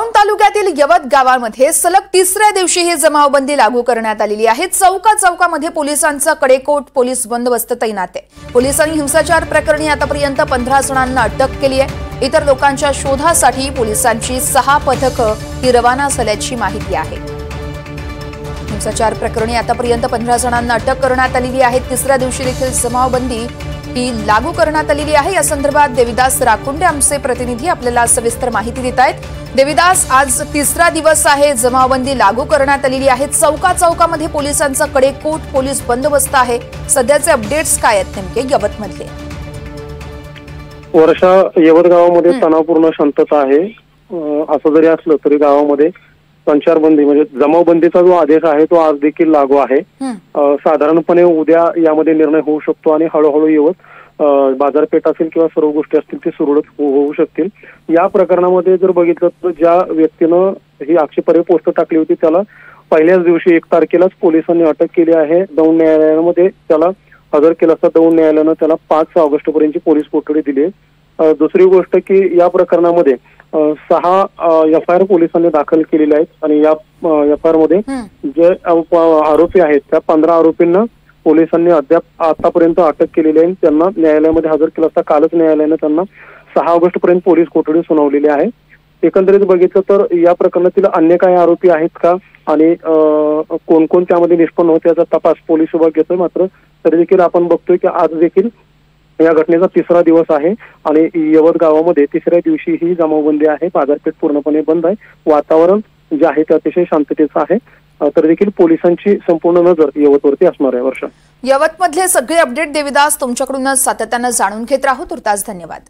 दौंड तालुक्यातील यवत गावामध्ये सलग तिसऱ्या दिवशी ही जमावबंदी लागू करण्यात आलेली आहे। चौकामध्ये पोलिसांचा कडेकोट पोलीस बंदोबस्त तैनात आहे। पोलिसांनी हिंसाचार प्रकरणी आतापर्यंत 15 जणांना अटक केली आहे। इतर लोकांच्या शोधासाठी पोलिसांची 6 पथकं ही रवाना झाल्याची माहिती आहे। हिंसाचार प्रकरणी आतापर्यंत 15 जणांना अटक करण्यात आलेली आहे। तिसऱ्या दिवशी देखील जमावबंदी ही लागू करण्यात आलेली आहे। या संदर्भात देविदास राकुंडे आमचे प्रतिनिधी आपल्याला सविस्तर माहिती देत आहेत। देविदास, आज तिसरा दिवस आहे, जमावबंदी लागू करण्यात आलेली आहे। चौकामध्ये पोलिसांचा कडेकोट पोलीस बंदोबस्त आहे। सध्याचे अपडेट्स काय आहेत नेमके यवत मधले? वर्षा, यवत गावामध्ये तणावपूर्ण शांतता आहे। असं जरी असलं तरी गावामध्ये संचारबंदी म्हणजे जमावबंदीचा जो आदेश आहे तो आज देखील लागू आहे। साधारणपणे उद्या यामध्ये निर्णय होऊ शकतो आणि हळूहळू यवत बाजारपेठ असेल किंवा सर्व गोष्टी असतील ते सुरळीत होऊ शकतील। या प्रकरणामध्ये जर बघितलं तर ज्या व्यक्तीनं ही आक्षेपार्ह पोस्ट टाकली होती त्याला पहिल्याच दिवशी 1 तारखेलाच पोलिसांनी अटक केली आहे। दौंड न्यायालयामध्ये त्याला हजर केलं असता दौंड न्यायालयानं त्याला 5 ऑगस्ट पर्यंतची पोलीस कोठडी दिली आहे। दुसरी गोष्ट की या प्रकरणामध्ये 6 FIR पोलिसांनी दाखल केलेले आहेत आणि या FIR मध्ये जे आरोपी आहेत त्या 15 आरोपींना पोलिसांनी अद्याप आतापर्यंत अटक केलेली आहे। त्यांना न्यायालयामध्ये हजर केलं असता कालच न्यायालयाने त्यांना 6 ऑगस्ट पर्यंत पोलीस कोठडी सुनावलेली आहे। एकंदरीत बघितलं तर या प्रकरणातील अन्य काही आरोपी आहेत का आणि कोण कोण त्यामध्ये निष्पन्न होते याचा तपास पोलीस विभाग घेतोय। मात्र तरी देखील आपण बघतोय की आज देखील या घटनेचा तिसरा दिवस आहे आणि यवत गावामध्ये तिसऱ्या दिवशी ही जमावबंदी आहे। बाजारपेठ पूर्णपणे बंद आहे। वातावरण जे आहे ते अतिशय शांततेचं आहे। तर देखील पोलिसांची संपूर्ण नजर यवतवरती असणार आहे। वर्षा, यवत मधले सगळे अपडेट देविदास तुमच्याकडूनच सातत्याने जाणून घेत राहू। तुर्तास धन्यवाद।